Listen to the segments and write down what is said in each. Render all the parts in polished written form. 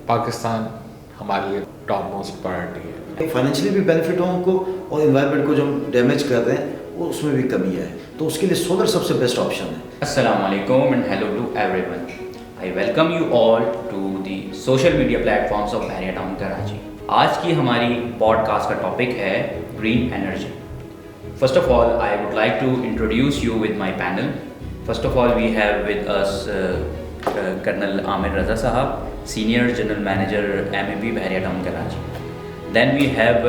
پاکستان ہمارے لیے top most priority ہے. فائنینشلی بھی بینیفٹ ہو ہم کو, اور انوائرمنٹ کو جو ہم ڈیمیج کر رہے ہیں وہ اس میں بھی کمی ہے, تو اس کے لیے سولر سب سے بیسٹ آپشن ہے. السلام علیکم and hello to everyone. I welcome you all to the social media platforms of Bahria Town Karachi. آج کی ہماری پوڈ کاسٹ کا ٹاپک ہے green energy. First of all I would like to introduce you with my panel. First of all we have with us colonel Amir Raza صاحب, senior general manager MEP Bahria Town Karachi. Then we have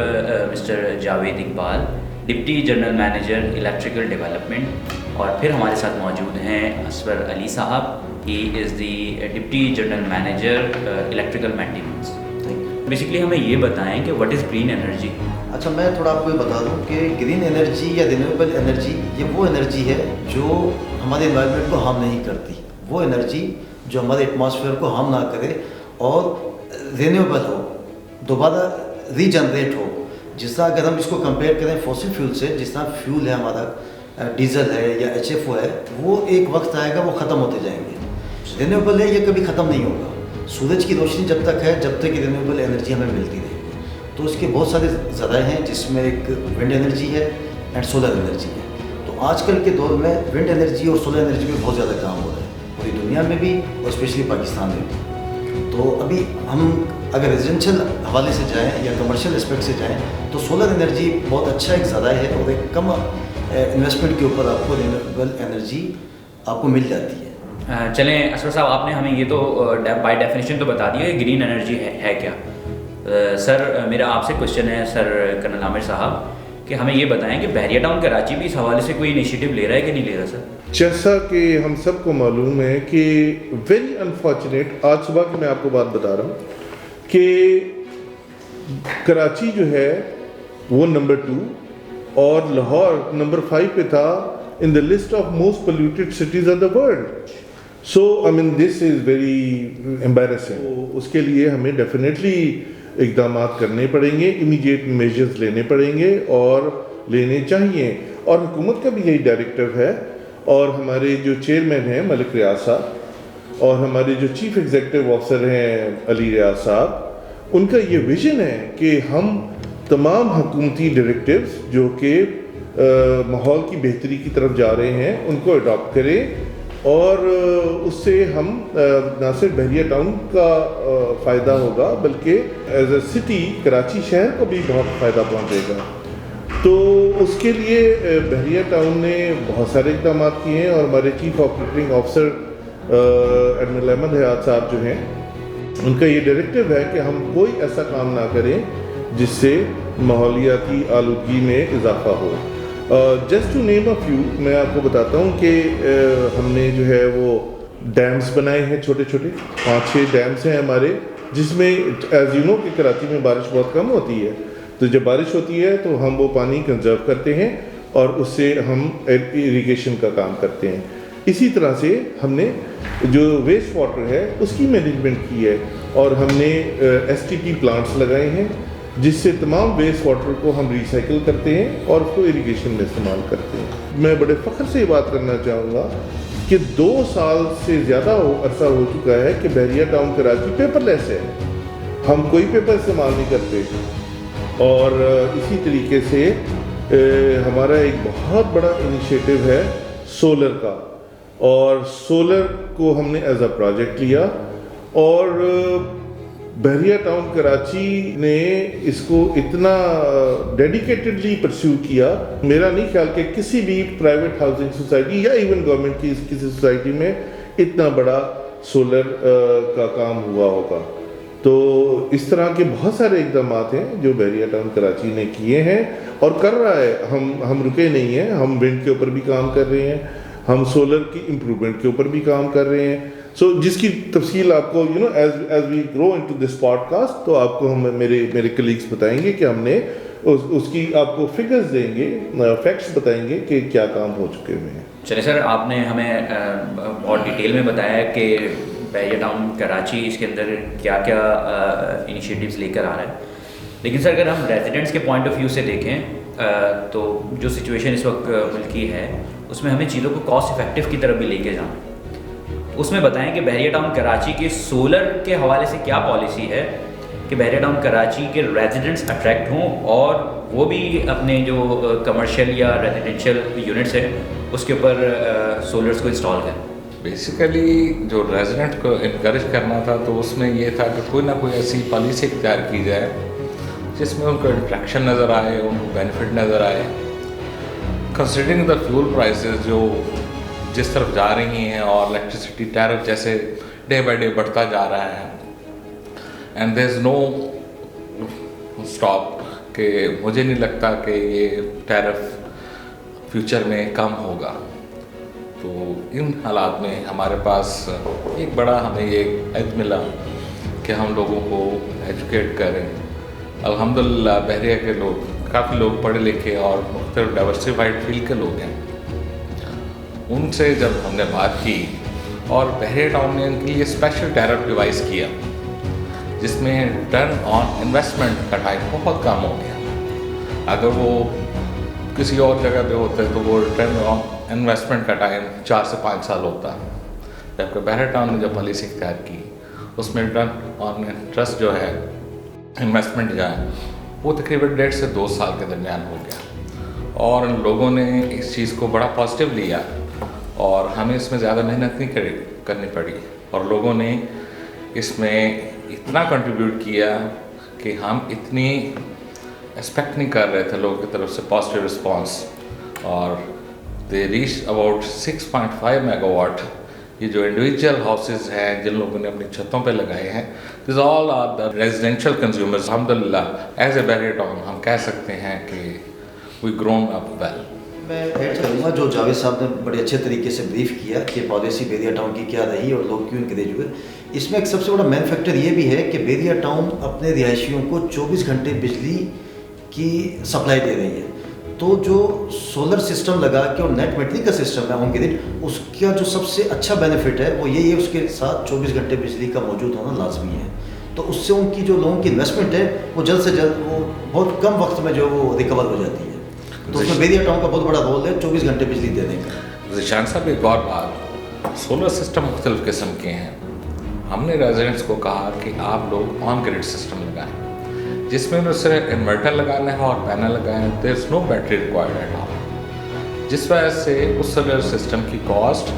Mr. Javed Iqbal, deputy general manager electrical development. اور پھر ہمارے ساتھ موجود ہیں اسور علی صاحب, he is the deputy general manager electrical maintenance. Basically ہمیں یہ بتائیں کہ واٹ از گرین انرجی. اچھا, میں تھوڑا آپ کو یہ بتا دوں کہ گرین انرجی یا رینیویبل انرجی یہ وہ انرجی ہے جو ہمارے انوائرمنٹ کو ہارم نہیں کرتی, وہ انرجی جو ہمارے ایٹماسفیئر کو ہارم نہ کرے اور رینیویبل ہو, دوبارہ ری جنریٹ ہو. جس طرح اگر ہم اس کو کمپیئر کریں فوسل فیول سے, جس طرح فیول ہے ہمارا ڈیزل ہے یا HFO ہے, وہ ایک وقت آئے گا وہ ختم ہوتے جائیں گے. رینیویبل ہے یہ کبھی ختم نہیں ہوگا. سورج کی روشنی جب تک ہے جب تک رینیویبل انرجی ہمیں ملتی رہے گی. تو اس کے بہت سارے ذرائع ہیں جس میں ایک ونڈ انرجی ہے اینڈ سولر انرجی ہے. تو آج کل کے دور میں ونڈ انرجی اور سولر انرجی پہ بہت زیادہ کام ہو رہا ہے پوری دنیا میں بھی اور اسپیشلی پاکستان میں بھی. تو ابھی ہم اگر ریزیڈینشیل حوالے سے جائیں یا کمرشل اسپیکٹ سے جائیں تو سولر انرجی بہت اچھا ایک ذرائع ہے, اور ایک کم انویسٹمنٹ کے اوپر آپ کو رینیویبل انرجی آپ کو مل جاتی ہے. چلیں اسور صاحب, آپ نے ہمیں یہ تو بائی ڈیفینیشن تو بتا دیا کہ گرین انرجی ہے کیا. سر میرا آپ سے کوشچن ہے سر کرنل عامر صاحب, کہ ہمیں یہ بتائیں کہ بحریہ ٹاؤن کراچی بھی اس حوالے سے کوئی انیشیٹو لے رہا ہے کہ نہیں لے رہا. سر جیسا کہ ہم سب کو معلوم ہے کہ ویری انفارچونیٹ, آج صبح کی میں آپ کو بات بتا رہا ہوں کہ کراچی جو ہے وہ نمبر 2 اور لاہور نمبر 5 پہ تھا in the list of most polluted cities of the world. So I mean this is very embarrassing. اس کے لیے ہمیں definitely اقدامات کرنے پڑیں گے, immediate measures لینے پڑیں گے اور لینے چاہیے. اور حکومت کا بھی یہی ڈائریکٹو ہے, اور ہمارے جو چیئرمین ہیں ملک ریاض صاحب اور ہمارے جو چیف ایگزیکٹو آفیسر ہیں علی ریاض صاحب, ان کا یہ ویژن ہے کہ ہم تمام حکومتی ڈائریکٹیوز جو کہ ماحول کی بہتری کی طرف جا رہے ہیں ان کو اڈاپٹ کریں, اور اس سے ہم نہ صرف بحریہ ٹاؤن کا فائدہ ہوگا بلکہ ایز اے سٹی کراچی شہر کو بھی بہت فائدہ پہنچے گا. تو اس کے لیے بحریہ ٹاؤن نے بہت سارے اقدامات کیے ہیں, اور ہمارے chief operating officer admiral Ahmed Hayat صاحب جو ہیں, ان کا یہ ڈائریکٹو ہے کہ ہم کوئی ایسا کام نہ کریں جس سے ماحولیاتی آلودگی میں اضافہ ہو. Just to name a few, میں آپ کو بتاتا ہوں کہ ہم نے جو ہے وہ ڈیمز بنائے ہیں, چھوٹے چھوٹے 5-6 ڈیمز ہیں ہمارے, جس میں ایز یو نو کہ کراچی میں بارش بہت کم ہوتی ہے, تو جب بارش ہوتی ہے تو ہم وہ پانی کنزرو کرتے ہیں اور اس سے ہم ایریگیشن کا کام کرتے ہیں. اسی طرح سے ہم نے جو ویسٹ واٹر ہے اس کی مینجمنٹ کی ہے, اور ہم نے STP پلانٹس لگائے ہیں جس سے تمام ویسٹ واٹر کو ہم ریسائیکل کرتے ہیں اور اس کو ایریگیشن میں استعمال کرتے ہیں. میں بڑے فخر سے یہ بات کرنا چاہوں گا کہ 2 سال سے زیادہ عرصہ ہو چکا ہے کہ بحریہ ٹاؤن کراچی پیپر لیس ہے, ہم کوئی پیپر استعمال نہیں کرتے. اور اسی طریقے سے ہمارا ایک بہت بڑا انیشیٹو ہے سولر کا, اور سولر کو ہم نے ایز اے پروجیکٹ لیا, اور بحریہ ٹاؤن کراچی نے اس کو اتنا ڈیڈیکیٹڈلی پرسیو کیا. میرا نہیں خیال کہ کسی بھی پرائیویٹ ہاؤسنگ سوسائٹی یا ایون گورنمنٹ کی کسی سوسائٹی میں اتنا بڑا سولر کا کام ہوا ہوگا. تو اس طرح کے بہت سارے اقدامات ہیں جو بحریہ ٹاؤن کراچی نے کیے ہیں اور کر رہا ہے. ہم رکے نہیں ہیں, ہم ونڈ کے اوپر بھی کام کر رہے ہیں, ہم سولر کی امپروومنٹ کے اوپر بھی کام کر رہے ہیں. سو جس کی تفصیل آپ کو as we grow into this podcast, تو آپ کو ہم میرے کلیگس بتائیں گے کہ ہم نے اس کی آپ کو فگرز دیں گے, فیکٹس بتائیں گے کہ کیا کام ہو چکے ہوئے ہیں. چلے سر, آپ نے ہمیں بہت ڈیٹیل میں بتایا کہ بحریہ ٹاؤن کراچی اس کے اندر کیا کیا انیشیٹیوز لے کر آ رہا ہے. لیکن سر اگر ہم ریزیڈنٹس کے پوائنٹ آف ویو سے دیکھیں تو جو سچویشن اس وقت ملکی ہے اس میں ہمیں چیزوں کو کاسٹ افیکٹو کی طرف بھی لے کے جانا. اس میں بتائیں کہ بحریہ ٹاؤن کراچی کے سولر کے حوالے سے کیا پالیسی ہے کہ بحریہ ٹاؤن کراچی کے ریزیڈنٹس اٹریکٹ ہوں اور وہ بھی اپنے جو کمرشل یا ریزیڈینشیل یونٹس ہیں اس کے اوپر سولرس کو انسٹال کریں. بیسیکلی جو ریزیڈنٹ کو انکریج کرنا تھا تو اس میں یہ تھا کہ کوئی نہ کوئی ایسی پالیسی اختیار کی جائے جس میں ان کو انٹریکشن نظر آئے, ان کو بینیفٹ نظر آئے. کنسیڈرنگ دا فیول پرائسز جو جس طرف جا رہی ہیں اور الیکٹریسٹی ٹیرف جیسے ڈے بائی ڈے بڑھتا جا رہا ہے, and there is know stop کہ مجھے نہیں لگتا کہ یہ ٹیرف فیوچر میں کم ہوگا. تو ان حالات میں ہمارے پاس ایک بڑا ہمیں یہ عہد ملا کہ ہم لوگوں کو ایجوکیٹ کریں. الحمدللہ بحریہ کے لوگ کافی لوگ پڑھے لکھے اور مختلف ڈائیورسفائڈ فیلڈ کے لوگ ہیں. ان سے جب ہم نے بات کی اور بحریہ ٹاؤن نے ان کے لیے اسپیشل ٹیرف ڈیوائس کیا جس میں ریٹرن آن انویسٹمنٹ کا ٹائم بہت کم ہو گیا. اگر وہ کسی اور جگہ پہ ہوتا ہے تو وہ ریٹرن آن انویسٹمنٹ کا ٹائم 4 سے 5 سال ہوتا ہے, جبکہ بحریہ ٹاؤن نے جو پالیسی اختیار کی اس میں ریٹرن آن انٹرسٹ جو ہے انویسٹمنٹ جو ہے وہ تقریباً 1.5 سے 2 سال کے درمیان ہو گیا. اور ان لوگوں نے اس چیز کو بڑا پازیٹیو لیا اور ہمیں اس میں زیادہ محنت نہیں کرنی پڑی اور لوگوں نے اس میں اتنا کنٹریبیوٹ کیا کہ ہم اتنی ایکسپیکٹ نہیں کر رہے تھے لوگوں کی طرف سے پازیٹیو رسپانس. اور they reach about 6.5 mega what. یہ جو انڈیویجول ہاؤسز ہیں جن لوگوں نے اپنی چھتوں پہ لگائے ہیں, دس آل آر دا ریزیڈینشیل کنزیومرز. الحمدللہ ایز اے بحریہ ٹاؤن ہم کہہ سکتے ہیں کہ وی گرون اپ ویل. میں ایڈ کروں گا جو جاوید صاحب نے بڑے اچھے طریقے سے بریف کیا کہ پالیسی بحریہ ٹاؤن کی کیا رہی اور لوگ کیوں انکریج ہوئے. اس میں ایک سب سے بڑا مین فیکٹر یہ بھی ہے کہ بحریہ ٹاؤن اپنے رہائشیوں کو 24 گھنٹے بجلی کی سپلائی دے رہی ہے. تو جو سولر سسٹم لگا کے اور نیٹ میٹرنگ کا سسٹم ہے آن گرڈ, اس کا جو سب سے اچھا بینیفٹ ہے وہ یہی ہے اس کے ساتھ 24 گھنٹے بجلی کا موجود ہونا لازمی ہے. تو اس سے ان کی جو لوگوں کی انویسٹمنٹ ہے وہ جلد سے جلد وہ بہت کم وقت میں جو وہ ریکور ہو جاتی ہے. تو اس میں بحریہ ٹاؤن کا بہت بڑا رول ہے 24 گھنٹے بجلی دینے کا. ذیشان صاحب ایک اور بات, سولر سسٹم مختلف قسم کے ہیں. ہم نے ریزیڈنٹس کو کہا کہ آپ لوگ آن گرڈ سسٹم لگائیں جس میں صرف انورٹر لگانا ہے اور پینل لگائیں. دیر از نو بیٹری ریکوائرڈ ایٹ آل, جس وجہ سے اس سولر سسٹم کی کاسٹ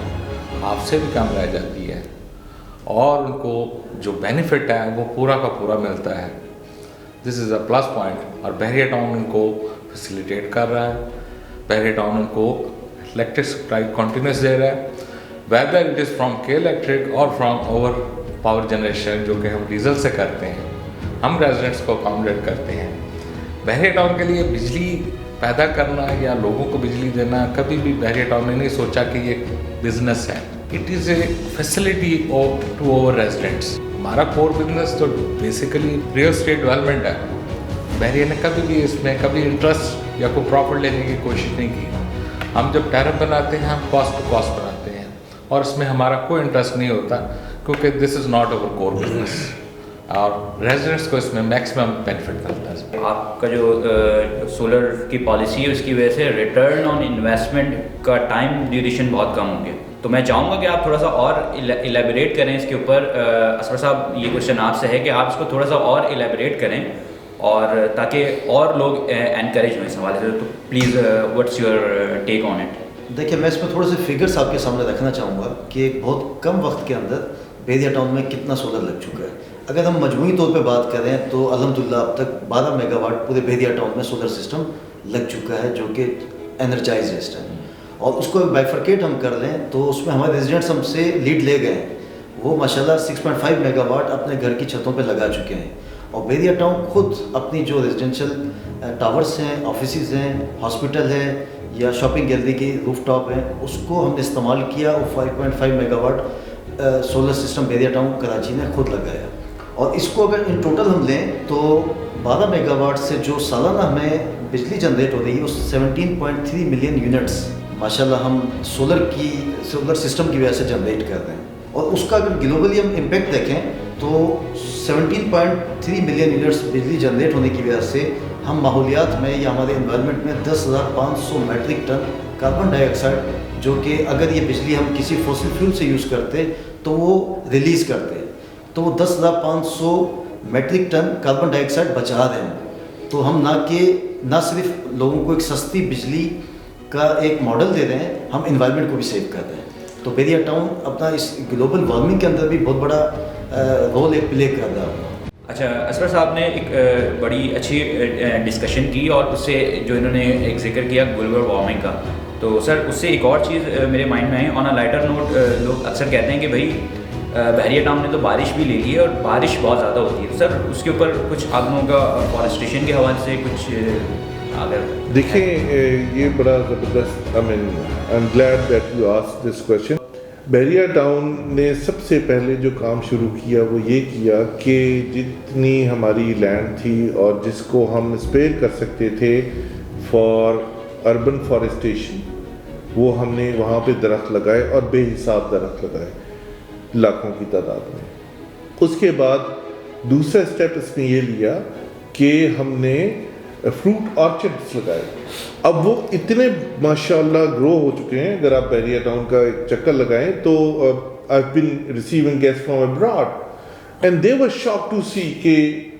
ہاف سے بھی کم رہ جاتی ہے اور ان کو جو بینیفٹ ہے وہ پورا کا پورا ملتا ہے. دس از اے پلس پوائنٹ. اور بحریہ ٹاؤن ان کو فیسیلیٹیٹ کر رہا ہے. بحریہ ٹاؤن ان کو الیکٹرک سپلائی کنٹینیوس دے رہا ہے, ویدر اٹ از فرام کے الیکٹرک اور فرام اوور پاور جنریشن جو کہ ہم ڈیزل سے کرتے ہیں. ہم ریزیڈنٹس کو اکاموڈیٹ کرتے ہیں. بحریہ ٹاؤن کے لیے بجلی پیدا کرنا یا لوگوں کو بجلی دینا کبھی بھی بحریہ ٹاؤن نے نہیں سوچا کہ یہ بزنس ہے. It is a facility to our residents. ہمارا کور بزنس تو بیسیکلی ریئل اسٹیٹ ڈیولپمنٹ ہے. بحریہ نے کبھی بھی اس میں کبھی انٹرسٹ یا کوئی پروفٹ لینے کی کوشش نہیں کی. ہم جب ٹیرف بناتے ہیں ہم کاسٹ ٹو کاسٹ بناتے ہیں اور اس میں ہمارا کوئی انٹرسٹ نہیں ہوتا کیونکہ this is not our core business اور ریزیڈنٹس کو اس میں میکسیمم بینیفٹ ملتا ہے. آپ کا جو سولر کی پالیسی ہے اس کی وجہ سے ریٹرن آن انویسٹمنٹ کا ٹائم ڈیوریشن بہت کم ہو گیا. تو میں چاہوں گا کہ آپ تھوڑا سا اور ایلیبریٹ کریں اس کے اوپر. اسفر صاحب یہ کوشچن آپ سے ہے کہ آپ اس کو تھوڑا سا اور ایلیبریٹ کریں اور تاکہ اور لوگ انکریج ہوں اس حوالے سے. تو please what's your take on it. دیکھیے میں اس میں تھوڑے سے فگرس آپ کے سامنے رکھنا چاہوں گا کہ بہت کم وقت کے اندر بحریہ ٹاؤن میں کتنا سولر لگ چکا ہے. اگر ہم مجموعی طور پہ بات کریں تو الحمدللہ اب تک 12 میگا واٹ پورے بحریہ ٹاؤن میں سولر سسٹم لگ چکا ہے جو کہ انرجائز ہے اس ٹائم. اور اس کو بائیفرکیٹ ہم کر لیں تو اس میں ہمارے ریزیڈنٹس ہم سے لیڈ لے گئے ہیں. وہ ماشاءاللہ 6.5 میگا واٹ اپنے گھر کی چھتوں پہ لگا چکے ہیں. اور بحریہ ٹاؤن خود اپنی جو ریزیڈینشیل ٹاورس ہیں, آفیسز ہیں, ہاسپٹل ہیں یا شاپنگ گیلری کی روف ٹاپ ہیں, اس کو ہم نے استعمال کیا. اور 5.5 میگا واٹ سولر سسٹم بحریہ ٹاؤن کراچی نے خود لگایا. اور اس کو اگر ان ٹوٹل ہم لیں تو 12 میگا واٹ سے جو سالانہ ہمیں بجلی جنریٹ ہو رہی ہے اس 17.3 ملین یونٹس ماشاءاللہ ہم سولر سسٹم کی وجہ سے جنریٹ کر رہے ہیں. اور اس کا اگر گلوبلی ہم امپیکٹ دیکھیں تو 17.3 ملین یونٹس بجلی جنریٹ ہونے کی وجہ سے ہم ماحولیات میں یا ہمارے انوائرمنٹ میں 10,500 میٹرک ٹن کاربن ڈائی آکسائڈ, جو کہ اگر یہ بجلی ہم کسی فوسل فیول سے یوز کرتے تو وہ ریلیز کرتے ہیں, تو وہ 10,500 میٹرک ٹن کاربن ڈائی آکسائڈ بچا رہے ہیں. تو ہم نہ صرف لوگوں کو ایک سستی بجلی کا ایک ماڈل دے رہے ہیں, ہم انوائرمنٹ کو بھی سیو کر رہے ہیں. تو بیریا ٹاؤن اپنا اس گلوبل وارمنگ کے اندر بھی بہت بڑا رول ایک پلے کر رہا ہے. اچھا اسرار صاحب نے ایک بڑی اچھی ڈسکشن کی, اور اس سے جو انہوں نے ایک ذکر کیا گلوبل وارمنگ کا, تو سر اس سے ایک اور چیز میرے مائنڈ میں آئی. آن اے لائٹر نوٹ لوگ اکثر کہتے ہیں کہ بھائی بحریہ ٹاؤن نے تو بارش بھی لے لی ہے اور بارش بہت زیادہ ہوتی ہے. سر اس کے اوپر کچھ آپ لوگوں کا فارسٹریشن کے حوالے سے کچھ اگر دیکھیں, یہ بڑا زبردست, I am glad that you ask this question. بحریہ ٹاؤن نے سب سے پہلے جو کام شروع کیا وہ یہ کیا کہ جتنی ہماری لینڈ تھی اور جس کو ہم اسپیئر کر سکتے تھے فار اربن فارسٹیشن, وہ ہم نے وہاں پہ درخت لگائے, اور بے حساب درخت لگائے لاکھوں کی تعداد میں. اس کے بعد دوسرا اسٹیپ اس نے یہ لیا کہ ہم نے فروٹ آرچڈس لگائے. اب وہ اتنے ماشاءاللہ گرو ہو چکے ہیں. اگر آپ بحریہ ٹاؤن کا ایک چکر لگائیں تو I've been receiving guests from abroad and they were shocked to see کہ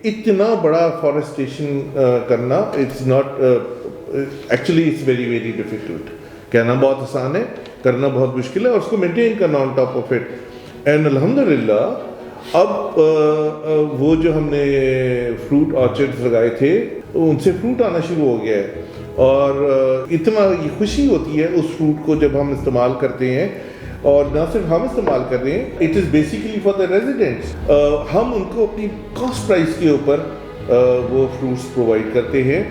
اتنا بڑا فارسٹیشن کرنا, it's not actually it's very very difficult. کہنا بہت آسان ہے, کرنا بہت مشکل ہے, اور اس کو مینٹین کرنا on top of it. And الحمدللہ اب وہ جو ہم نے فروٹ آرچڈز لگائے تھے ان سے فروٹ آنا شروع ہو گیا ہے, اور اتنا یہ خوشی ہوتی ہے اس فروٹ کو جب ہم استعمال کرتے ہیں. اور نہ صرف ہم استعمال کر رہے ہیں, it is basically for the residents. ہم ان کو اپنی کاسٹ پرائز کے اوپر وہ فروٹس پرووائڈ کرتے ہیں.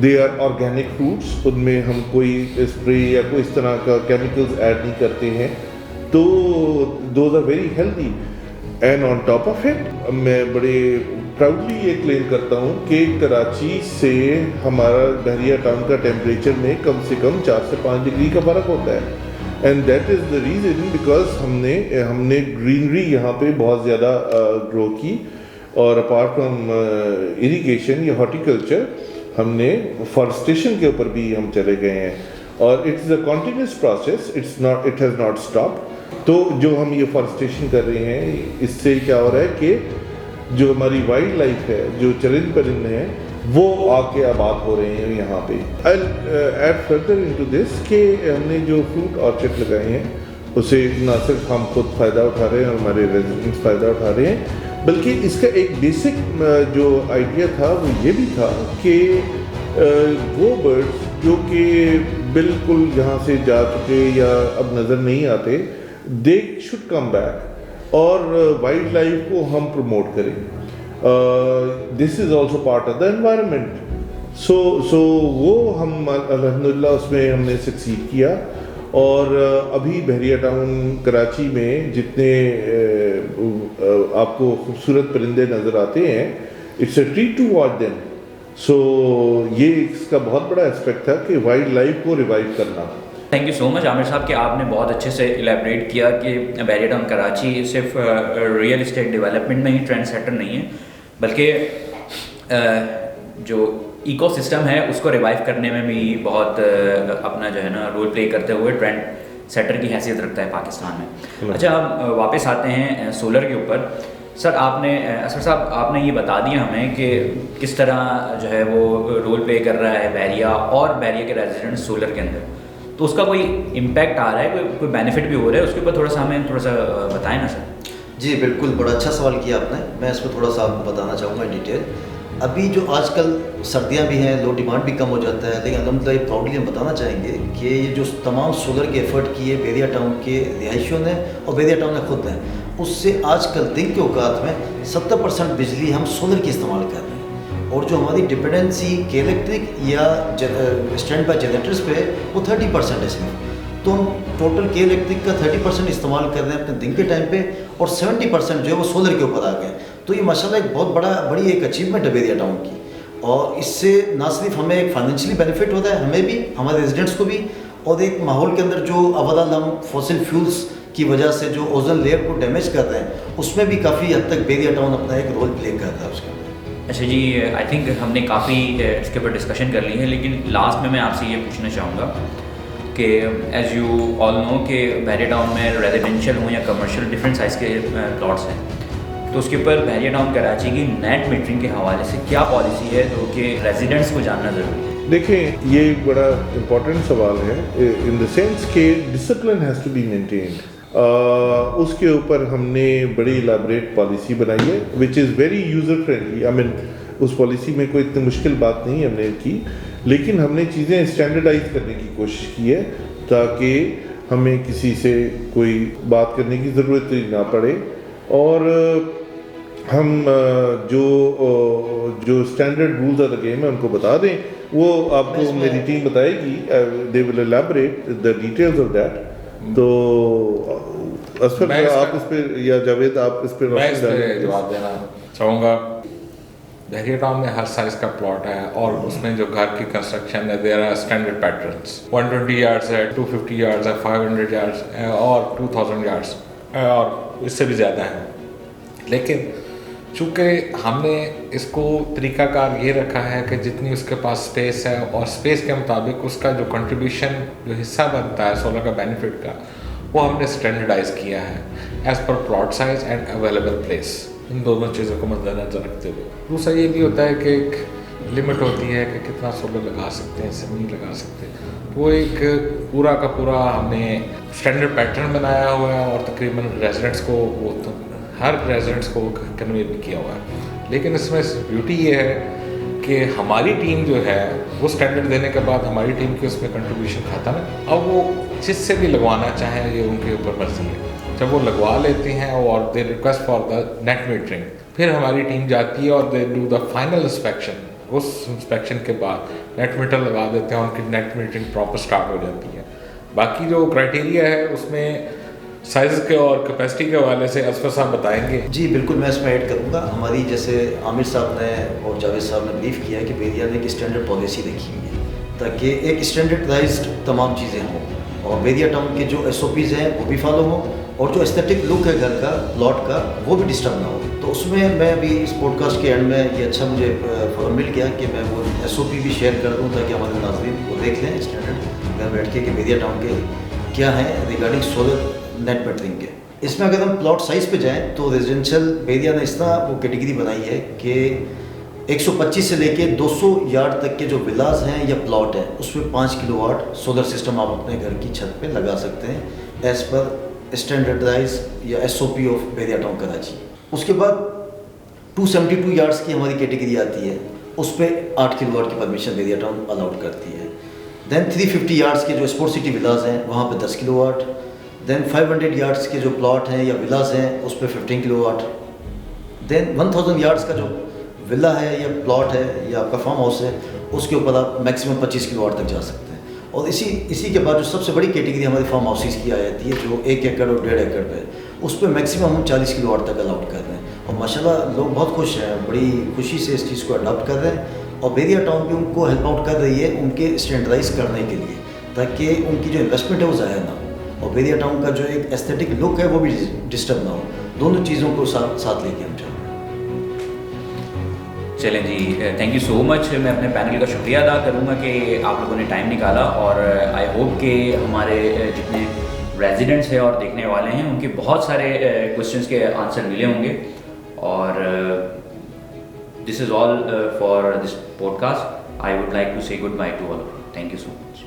دے آر آرگینک فروٹس, ان میں ہم کوئی اسپرے یا کوئی اس طرح کا کیمیکلز ایڈ نہیں کرتے ہیں, تو those are very healthy. And on top of it میں بڑے پراؤڈلی یہ کلیم کرتا ہوں کہ کراچی سے ہمارا بحریہ ٹاؤن کا ٹیمپریچر میں کم سے کم 4 سے 5 ڈگری کا فرق ہوتا ہے. And that is the reason because ہم نے گرینری یہاں پہ بہت زیادہ گرو کی, اور اپارٹ فرام اریگیشن یا ہارٹیکلچر ہم نے فارسٹیشن کے اوپر بھی ہم چلے گئے ہیں, اور it is a continuous process, it has not stop. تو جو ہم یہ فارسٹیشن کر رہے ہیں اس سے کیا ہو رہا ہے کہ جو ہماری وائلڈ لائف ہے, جو چرند پرند ہیں, وہ آ کے آباد ہو رہے ہیں یہاں پہ. I'll add further into this کہ ہم نے جو فروٹ آرچڈ لگائے ہیں اسے نہ صرف ہم خود فائدہ اٹھا رہے ہیں اور ہمارے ریزیڈنٹس فائدہ اٹھا رہے ہیں, بلکہ اس کا ایک بیسک جو آئیڈیا تھا وہ یہ بھی تھا کہ وہ برڈس جو کہ بالکل یہاں سے جا چکے یا اب نظر نہیں آتے, they should come back, اور وائلڈ لائف کو ہم پروموٹ کریں. This is also part of the environment. So وہ ہم الحمدللہ اس میں ہم نے سکسیڈ کیا, اور ابھی بحریہ ٹاؤن کراچی میں جتنے آپ کو خوبصورت پرندے نظر آتے ہیں, it's a treat to watch them. So یہ اس کا بہت بڑا اسپیکٹ تھا کہ وائلڈ لائف کو ریوائیو کرنا. Thank you so much Amir صاحب کہ آپ نے بہت اچھے سے الیبریٹ کیا کہ بحریہ ٹاؤن کراچی صرف ریئل اسٹیٹ ڈیولپمنٹ میں ہی ٹرینڈ سیٹر نہیں ہے, بلکہ جو ایکو سسٹم ہے اس کو ریوائیو کرنے میں بھی بہت اپنا جو ہے نا رول پلے کرتے ہوئے ٹرینڈ سیٹر کی حیثیت رکھتا ہے پاکستان میں. اچھا ہم واپس آتے ہیں سولر کے اوپر. سر آپ نے اسرار صاحب آپ نے یہ بتا دیا ہمیں کہ کس طرح جو ہے وہ رول پلے کر رہا ہے بحریہ اور بحریہ کے ریزیڈنٹ سولر کے اندر, تو اس کا کوئی امپیکٹ آ رہا ہے, کوئی بینیفٹ بھی ہو رہا ہے, اس کے اوپر تھوڑا سا ہمیں بتائیں نا سر. جی بالکل, بڑا اچھا سوال کیا آپ نے. میں اس پہ تھوڑا سا آپ کو بتانا چاہوں گا ڈیٹیل. ابھی جو آج کل سردیاں بھی ہیں, لو ڈیمانڈ بھی کم ہو جاتا ہے, لیکن الحمدللہ یہ پراؤڈلی ہم بتانا چاہیں گے کہ یہ جو تمام سولر کے ایفرٹ کیے بحریہ ٹاؤن کے رہائشیوں نے اور بحریہ ٹاؤن نے خود ہیں, اس سے آج کل دن کے اوقات میں 70% بجلی ہم سولر کی استعمال کر رہے ہیں. اور جو ہماری ڈپینڈنسی کے الیکٹرک یا اسٹینڈ بائی جنریٹرس پہ وہ 30% ہے اس میں. تو ہم ٹوٹل کے الیکٹرک کا 30% استعمال کر رہے ہیں اپنے دن کے ٹائم پہ, اور 70% جو ہے وہ سولر کے اوپر آ گئے. تو یہ ماشاء اللہ ایک بہت بڑی ایک اچیومنٹ ہے بحریہ ٹاؤن کی, اور اس سے نہ صرف ہمیں ایک فائنینشلی بینیفٹ ہوتا ہے, ہمیں بھی, ہمارے ریزیڈنٹس کو بھی, اور ایک ماحول کے اندر جو ابدال ہم فوسل فیولس کی وجہ سے جو اوزون لیئر کو ڈیمیج کر رہے ہیں اس میں بھی کافی حد تک بحریہ ٹاؤن اپنا ایک رول پلے کرتا ہے اس کے اندر. اچھا جی, آئی تھنک ہم نے کافی اس کے اوپر ڈسکشن کر لی ہے, لیکن لاسٹ میں آپ سے یہ پوچھنا چاہوں گا کہ ایز یو آل نو کہ بحریہ ٹاؤن میں ریزیڈینشیل ہوں یا کمرشل ڈفرینٹ سائز کے پلاٹس ہیں، تو اس کے اوپر بحریہ ٹاؤن کراچی کی نیٹ میٹرنگ کے حوالے سے کیا پالیسی ہے جو کہ ریزیڈنٹس کو جاننا ضروری ہے؟ دیکھیں یہ ایک بڑا امپورٹنٹ سوال ہے ان دا سینس کہ discipline has to be maintained. اس کے اوپر ہم نے بڑی الیبریٹ پالیسی بنائی ہے which is very user friendly. I mean اس پالیسی میں کوئی اتنی مشکل بات نہیں ہم نے کی، لیکن ہم نے چیزیں اسٹینڈرڈائز کرنے کی کوشش کی ہے تاکہ ہمیں کسی سے کوئی بات کرنے کی ضرورت نہ پڑے، اور ہم جو standard rules of the game ہے ان کو بتا دیں. وہ آپ کو میری ٹیم بتائے گی، they will elaborate the details of that. تو اسفر آپ اس پہ یا جاوید آپ اس پہ جواب دینا چاہوں گا. بحریہ ٹاؤن میں ہر سائز کا پلاٹ ہے اور اس میں جو گھر کی کنسٹرکشن ہے there are standard patterns. 120 yards ہے، 250 یارڈس ہے، 500 یارڈس ہے اور 2000 یارڈس اور اس سے بھی زیادہ ہیں. لیکن چونکہ ہم نے اس کو طریقہ کار یہ رکھا ہے کہ جتنی اس کے پاس اسپیس ہے اور اسپیس کے مطابق اس کا جو کنٹریبیوشن جو حصہ بنتا ہے سولر کا بینیفٹ کا وہ ہم نے اسٹینڈرڈائز کیا ہے as per plot size and available place. ان دونوں چیزوں کو مد نظر رکھتے ہوئے دوسرا یہ بھی ہوتا ہے کہ ایک لمٹ ہوتی ہے کہ کتنا سولر لگا سکتے ہیں، اس سے نہیں لگا سکتے. وہ ایک پورا کا پورا ہم نے اسٹینڈرڈ پیٹرن بنایا ہوا ہے اور تقریباً ریزیڈنٹس کو وہ ہر ریزیڈنٹس کو کنوے بھی کیا ہوا ہے. لیکن اس میں بیوٹی یہ ہے کہ ہماری ٹیم جو ہے وہ اسٹینڈرڈ دینے کے بعد ہماری ٹیم کی اس میں کنٹریبیوشن ختم ہے. اب وہ جس سے بھی لگوانا چاہیں یہ ان کے اوپر مرضی ہے. جب وہ لگوا لیتے ہیں اور they request for the net metering, پھر ہماری ٹیم جاتی ہے اور they do the final inspection. اس انسپیکشن کے بعد نیٹ میٹر لگا دیتے ہیں، ان کی نیٹ میٹرنگ پراپر اسٹارٹ ہو جاتی ہے. باقی جو کرائٹیریا ہے اس میں سائز کے اور کیپیسٹی کے حوالے سے اسفر صاحب بتائیں گے. جی بالکل، میں اس میں ایڈ کروں گا. ہماری جیسے عامر صاحب نے اور جاوید صاحب نے بریف کیا ہے کہ بحریہ نے ایک اسٹینڈرڈ پالیسی رکھی ہوئی ہے تاکہ ایک اسٹینڈرڈائزڈ تمام چیزیں ہوں اور بحریہ ٹاؤن کے جو ایس او پیز ہیں وہ بھی فالو ہوں اور جو استھیٹک لک ہے گھر کا پلاٹ کا وہ بھی ڈسٹرب نہ ہو. تو اس میں ابھی اس پوڈ کاسٹ کے اینڈ میں یہ اچھا مجھے فورم مل گیا کہ میں وہ ایس او پی بھی شیئر کر دوں تاکہ ہمارے ناظرین وہ دیکھ لیں اسٹینڈرڈ گھر بیٹھ کے کہ بحریہ ٹاؤن کے کیا ہیں ریگارڈنگ سولر نیٹ میٹرنگ کے. اس میں اگر ہم پلاٹ سائز پہ جائیں تو ریزیڈینشیل بحریہ نے اس طرح وہ کیٹیگری بنائی ہے کہ 125 سے لے کے 200 یارڈ تک کے جو ولاز ہیں یا پلاٹ ہیں اس میں 5 کلو واٹ سولر سسٹم آپ اپنے گھر کی چھت پہ لگا سکتے ہیں ایز پر اسٹینڈرڈائز یا S O P of Bahria Town Karachi. اس کے بعد 272 یارڈس کی ہماری کیٹیگری آتی ہے، اس پہ 8 کلو واٹ کی پرمیشن بحریہ ٹاؤن الاؤڈ کرتی ہے. دین 350 یارڈس کے جو اسپورٹ سٹی ولاز ہیں وہاں پہ 10 کلو واٹ. دین 500 یارڈس کے جو پلاٹ ہیں یا ولاز ہیں اس پہ 15 کلو واٹ. دین 1000 یارڈس کا جو ولا ہے یا پلاٹ ہے یا آپ کا فارم ہاؤس ہے اس کے اوپر آپ میکسیمم 25 کلو واٹ تک جا سکتے ہیں. اور اسی کے بعد جو سب سے بڑی کیٹیگری ہماری فارم ہاؤسز کی آ جاتی ہے جو 1 ایکڑ اور 1.5 ایکڑ پہ، اس پہ میکسیمم ہم 40 کلو واٹ تک الاؤڈ کر رہے ہیں. اور ماشاءاللہ لوگ بہت خوش ہیں، بڑی خوشی سے اس چیز کو اڈاپٹ کر رہے ہیں اور بحریہ ٹاؤن بھی ان کو ہیلپ آؤٹ کر رہی ہے ان کے اسٹینڈرڈائز کرنے کے لیے تاکہ ان کی جو انویسٹمنٹ ہے وہ ضائع نہ ہو اور بحریہ ٹاؤن کا جو ایک ایستھیٹک لک ہے وہ بھی ڈسٹرب نہ ہو. دونوں چیزوں کو ساتھ لے کے ہم چاہتے ہیں. چلیں جی، تھینک یو سو مچ. میں اپنے پینل کا شکریہ ادا کروں گا کہ آپ لوگوں نے ٹائم نکالا اور آئی ہوپ کہ ہمارے جتنے ریزیڈنٹس ہیں اور دیکھنے والے ہیں ان کے بہت سارے کوشچنس کے آنسر ملے ہوں گے. اور this is all for this podcast. I would like to say goodbye to all. Thank you so much.